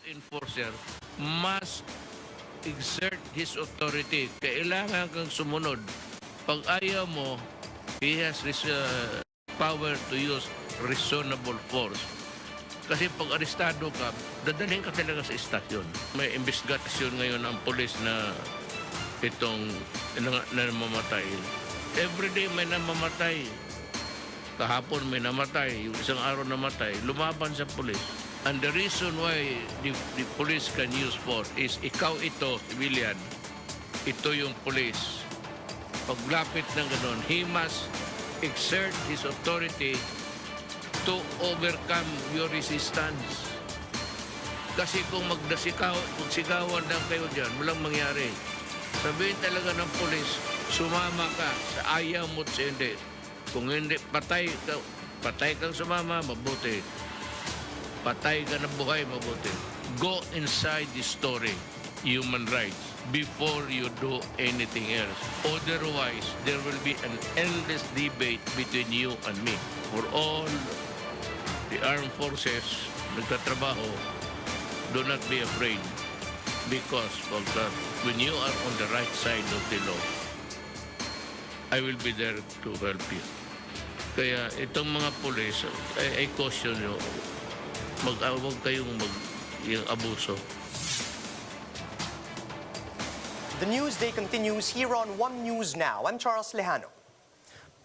enforcer must exert his authority. Kailangan kang sumunod. Pag ayaw mo, he has this power to use reasonable force. Kasi pag arestado ka, dadalhin ka talaga sa istasyon. May investigasyon ngayon ang pulis na itong namamatay. Everyday may namamatay. Kahapon may namatay, yung isang araw namatay, lumaban sa pulis. And the reason why the police can use force is ikaw ito, civilian, ito yung police. Paglapit ng ganun, he must exert his authority to overcome your resistance. Kasi kung magsigawan lang kayo dyan, walang mangyari. Sabihin talaga ng pulis, sumama ka sa ayaw mo't sa hindi. Kung hindi, patay kang sumama, mabuti. Patay ka na buhay, mabuti. Go inside the story, human rights, before you do anything else. Otherwise, there will be an endless debate between you and me. For all the armed forces nagtatrabaho, do not be afraid. Because when you are on the right side of the law, I will be there to help you. Kaya itong mga pulis, I caution you, huwag kayong yung abuso. The news day continues here on One News Now. I'm Charles Lejano.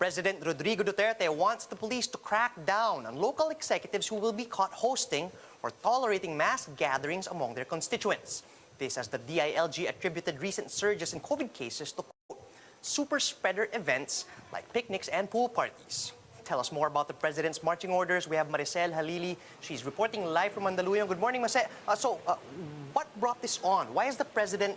President Rodrigo Duterte wants the police to crack down on local executives who will be caught hosting or tolerating mass gatherings among their constituents. This as the DILG attributed recent surges in COVID cases to super spreader events like picnics and pool parties. Tell us more about the President's marching orders. We have Maricel Halili. She's reporting live from Mandaluyong. Good morning, Maricel. What brought this on? Why is the President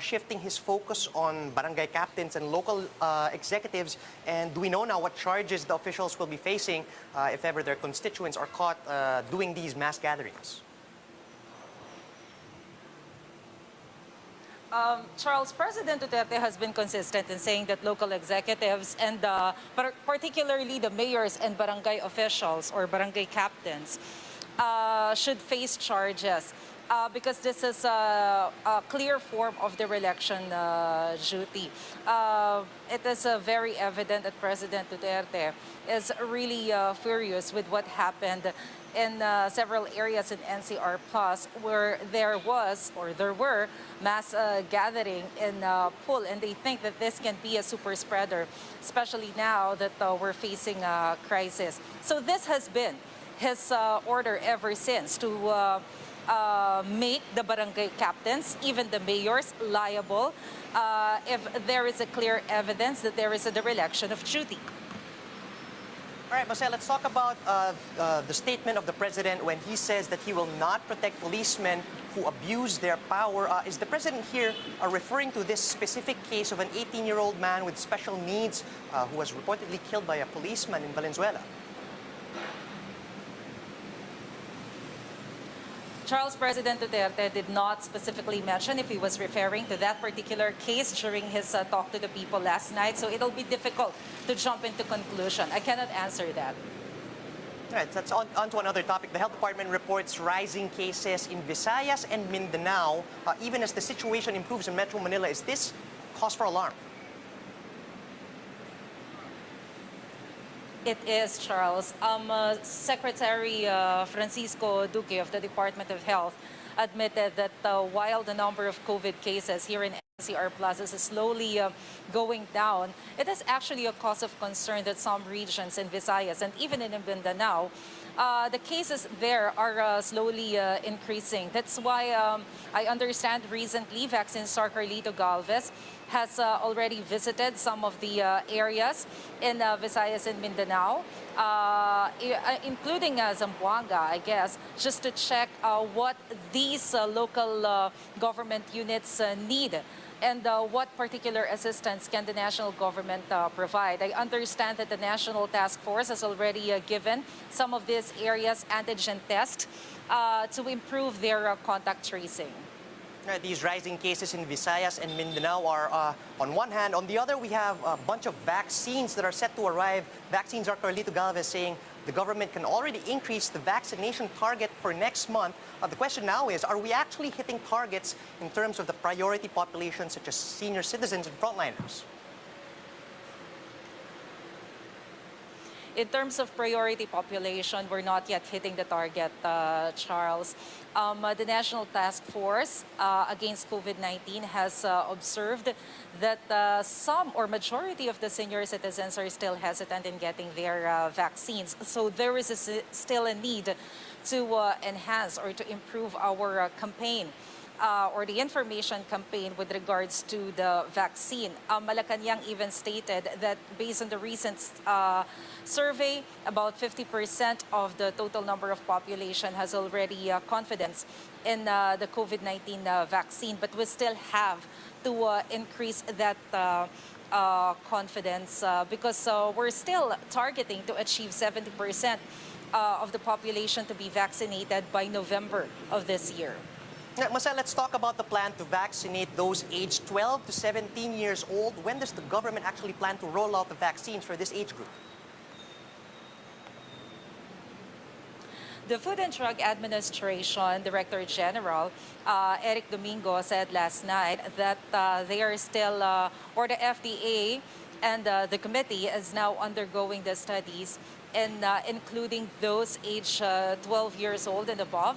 shifting his focus on barangay captains and local executives? And do we know now what charges the officials will be facing if ever their constituents are caught doing these mass gatherings? Charles, President Duterte has been consistent in saying that local executives and particularly the mayors and barangay officials or barangay captains should face charges because this is a clear form of their election duty. It is very evident that President Duterte is really furious with what happened in several areas in NCR Plus where there were mass gathering in pool, and they think that this can be a super spreader, especially now that we're facing a crisis. So this has been his order ever since to make the barangay captains, even the mayors, liable if there is a clear evidence that there is a dereliction of duty. All right, Marcel, let's talk about the statement of the President when he says that he will not protect policemen who abuse their power. Is the President here referring to this specific case of an 18-year-old man with special needs who was reportedly killed by a policeman in Valenzuela? Charles, President Duterte did not specifically mention if he was referring to that particular case during his talk to the people last night, so it'll be difficult to jump into conclusion. I cannot answer that. All right, that's on to another topic. The Health Department reports rising cases in Visayas and Mindanao. Even as the situation improves in Metro Manila, is this cause for alarm? It is, Charles. Secretary Francisco Duque of the Department of Health admitted that while the number of COVID cases here in NCR Plaza is slowly going down, it is actually a cause of concern that some regions in Visayas and even in Mindanao, the cases there are slowly increasing. That's why I understand recently Vaccine Star Carlito Galvez has already visited some of the areas in Visayas and Mindanao, including Zamboanga, I guess, just to check what these local government units need and what particular assistance can the national government provide. I understand that the National Task Force has already given some of these areas antigen tests to improve their contact tracing. These rising cases in Visayas and Mindanao are on one hand. On the other, we have a bunch of vaccines that are set to arrive. Vaccines are Carlito Galvez saying The government can already increase the vaccination target for next month. The question now is, are we actually hitting targets in terms of the priority population, such as senior citizens and frontliners? In terms of priority population, we're not yet hitting the target, Charles. The National Task Force against COVID-19 has observed that some or majority of the senior citizens are still hesitant in getting their vaccines. So there is still a need to enhance or to improve our campaign. Or the information campaign with regards to the vaccine. Malacanang even stated that based on the recent survey, about 50% of the total number of population has already confidence in the COVID-19 vaccine, but we still have to increase that confidence because we're still targeting to achieve 70% of the population to be vaccinated by November of this year. Marcel, let's talk about the plan to vaccinate those aged 12 to 17 years old. When does the government actually plan to roll out the vaccines for this age group? The Food and Drug Administration Director General, Eric Domingo, said last night that they are still, or the FDA and the committee is now undergoing the studies and including those aged 12 years old and above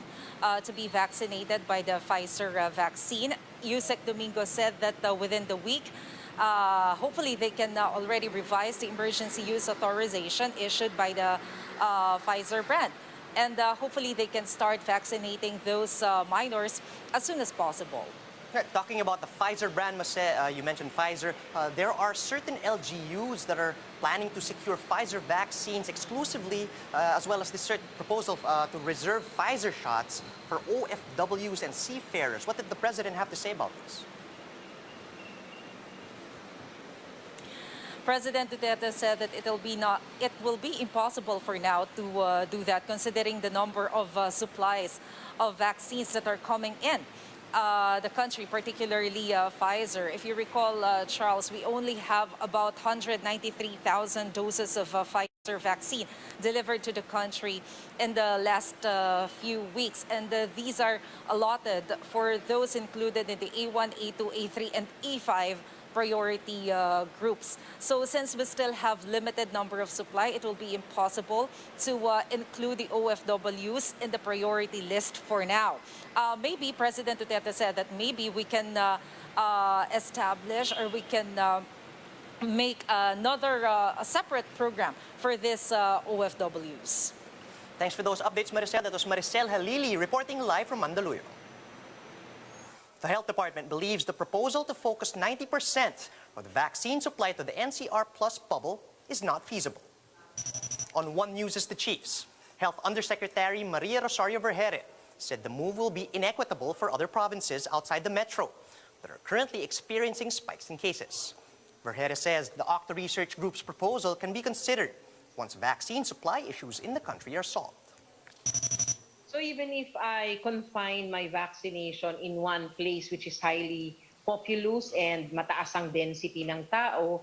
to be vaccinated by the Pfizer vaccine. Yusek Domingo said that within the week, hopefully they can already revise the emergency use authorization issued by the Pfizer brand. And hopefully they can start vaccinating those minors as soon as possible. Talking about the Pfizer brand, Marcel, you mentioned Pfizer. There are certain LGUs that are planning to secure Pfizer vaccines exclusively, as well as this certain proposal to reserve Pfizer shots for OFWs and seafarers. What did the president have to say about this? President Duterte said that it will be impossible for now to do that, considering the number of supplies of vaccines that are coming in. The country, particularly Pfizer. If you recall, Charles, we only have about 193,000 doses of Pfizer vaccine delivered to the country in the last few weeks. And these are allotted for those included in the A1, A2, A3, and A5 priority groups. So since we still have limited number of supply, it will be impossible to include the OFWs in the priority list for now. Maybe President Duterte said that maybe we can establish or we can make another a separate program for this OFWs. Thanks for those updates, Maricel. That was Maricel Halili reporting live from Mandaluyong. The Health Department believes the proposal to focus 90% of the vaccine supply to the NCR Plus bubble is not feasible. On One News is the Chiefs. Health Undersecretary Maria Rosario Vergere said the move will be inequitable for other provinces outside the metro that are currently experiencing spikes in cases. Vergere says the Octa Research Group's proposal can be considered once vaccine supply issues in the country are solved. So even if I confine my vaccination in one place which is highly populous and mataas ang density ng tao,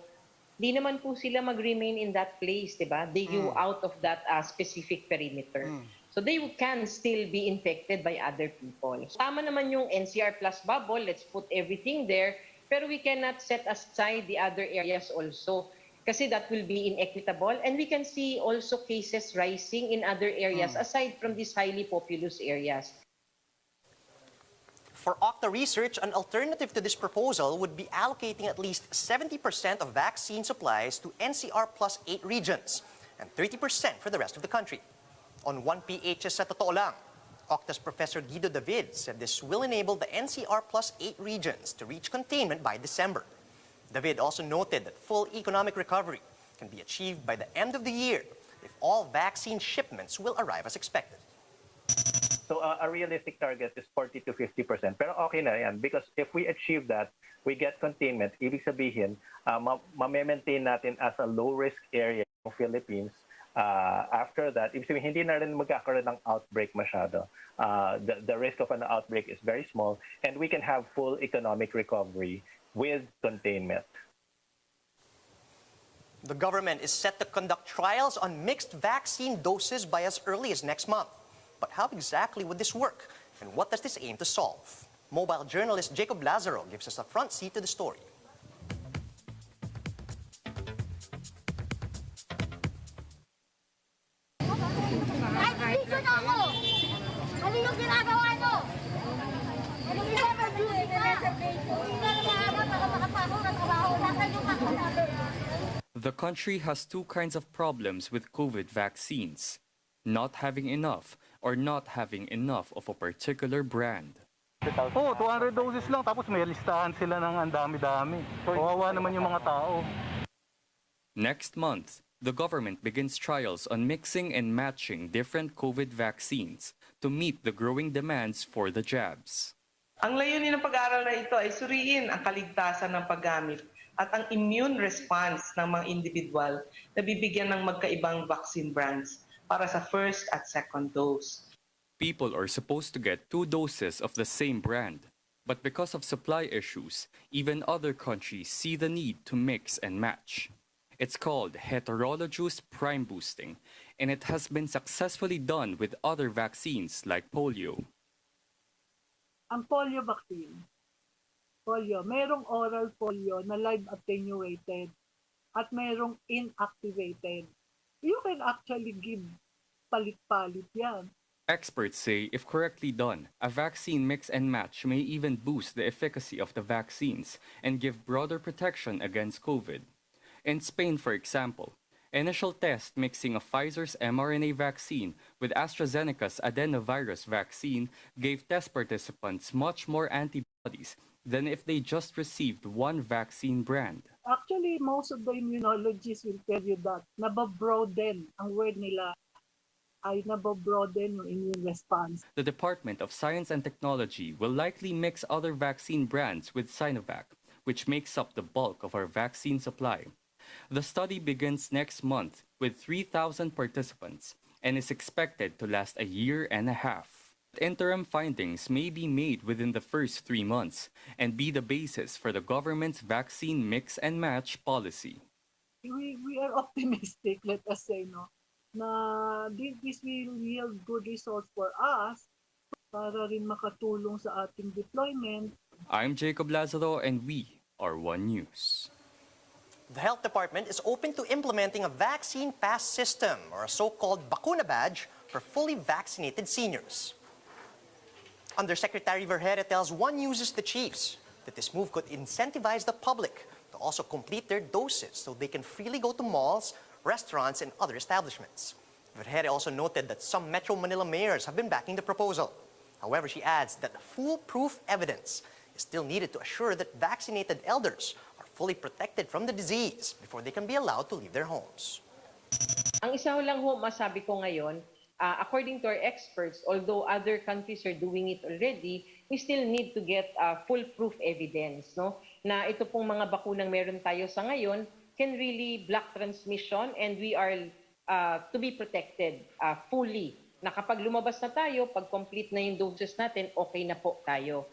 di naman po sila mag-remain in that place, di ba? They go out of that specific perimeter. So they can still be infected by other people. So, tama naman yung NCR Plus bubble, let's put everything there, pero we cannot set aside the other areas also. Kasi that will be inequitable. And we can see also cases rising in other areas aside from these highly populous areas. For Octa Research, an alternative to this proposal would be allocating at least 70% of vaccine supplies to NCR Plus 8 regions and 30% for the rest of the country. On 1PH's Sa Totoo Lang, Octa's Professor Guido David said this will enable the NCR Plus 8 regions to reach containment by December. David also noted that full economic recovery can be achieved by the end of the year if all vaccine shipments will arrive as expected. So a realistic target is 40 to 50%. Pero okay na yan because if we achieve that, we get containment. Ibig sabihin, ma-maintain natin as a low-risk area ng Philippines. After that, ibig sabihin, hindi na rin magkakaroon ng outbreak masyado. The risk of an outbreak is very small and we can have full economic recovery with containment. The government is set to conduct trials on mixed vaccine doses by as early as next month. But how exactly would this work? And what does this aim to solve? Mobile journalist Jacob Lazaro gives us a front seat to the story. Dito na ako! Ano yung ginagawa nyo? Ano yung never do it na? Hindi na naman para makapasok na trabaho. Nasaan yung makakasabi? The country has two kinds of problems with COVID vaccines: not having enough or not having enough of a particular brand. Oh, 200 doses lang tapos may listahan sila ng ang dami-dami. Kawawa naman yung mga tao. Next month, the government begins trials on mixing and matching different COVID vaccines to meet the growing demands for the jabs. Ang layunin ng pag-aaral na ito ay suriin ang kaligtasan ng paggamit at ang immune response ng mga individual na bibigyan ng magkaibang vaccine brands para sa first at second dose. People are supposed to get 2 doses of the same brand, but because of supply issues, even other countries see the need to mix and match. It's called heterologous prime boosting, and it has been successfully done with other vaccines like polio. Ang polio vaccine, merong oral polio na live attenuated at merong inactivated. You can actually give palit-palit yan. Experts say if correctly done, a vaccine mix and match may even boost the efficacy of the vaccines and give broader protection against COVID. In Spain, for example, initial test mixing of Pfizer's mRNA vaccine with AstraZeneca's adenovirus vaccine gave test participants much more antibodies than if they just received one vaccine brand. Actually, most of the immunologists will tell you that nababroaden, ang word nila ay nababroaden yung immune response. The Department of Science and Technology will likely mix other vaccine brands with Sinovac, which makes up the bulk of our vaccine supply. The study begins next month with 3,000 participants and is expected to last a year and a half. Interim findings may be made within the first 3 months and be the basis for the government's vaccine mix and match policy. We are optimistic, let us say, no, na this will yield good results for us para rin makatulong sa ating deployment. I'm Jacob Lazaro and we are One News. The health department is open to implementing a vaccine pass system, or a so-called bakuna badge, for fully vaccinated seniors. Undersecretary Vergere tells One News the chiefs that this move could incentivize the public to also complete their doses so they can freely go to malls, restaurants, and other establishments. Vergere also noted that some Metro Manila mayors have been backing the proposal. However, she adds that foolproof evidence is still needed to assure that vaccinated elders are fully protected from the disease before they can be allowed to leave their homes. Ang isa lang ho masabi ko ngayon, according to our experts, although other countries are doing it already, we still need to get foolproof evidence, no? Na ito pong mga bakunang meron tayo sa ngayon can really block transmission, and we are to be protected fully. Na kapag lumabas na tayo, pag complete na yung doses natin, okay na po tayo.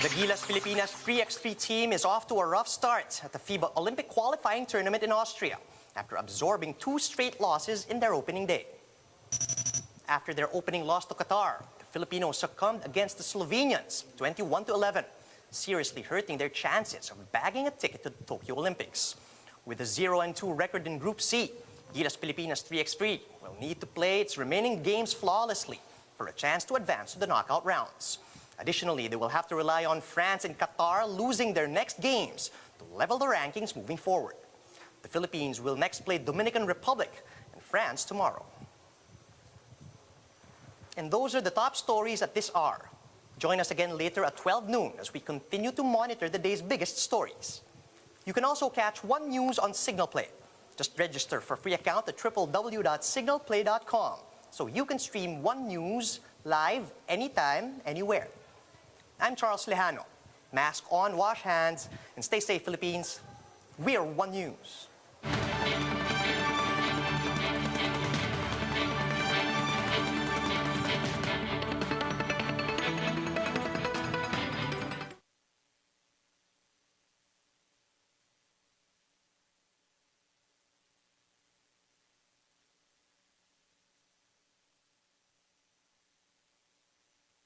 The Gilas Pilipinas 3x3 team is off to a rough start at the FIBA Olympic qualifying tournament in Austria after absorbing 2 straight losses in their opening day. After their opening loss to Qatar, the Filipinos succumbed against the Slovenians 21-11, seriously hurting their chances of bagging a ticket to the Tokyo Olympics. With a 0-2 record in Group C, Gilas Pilipinas 3x3 will need to play its remaining games flawlessly for a chance to advance to the knockout rounds. Additionally, they will have to rely on France and Qatar losing their next games to level the rankings moving forward. The Philippines will next play Dominican Republic and France tomorrow. And those are the top stories at this hour. Join us again later at 12 noon as we continue to monitor the day's biggest stories. You can also catch One News on Signal Play. Just register for a free account at www.signalplay.com so you can stream One News live anytime, anywhere. I'm Charles Lejano. Mask on, wash hands, and stay safe, Philippines. We are One News.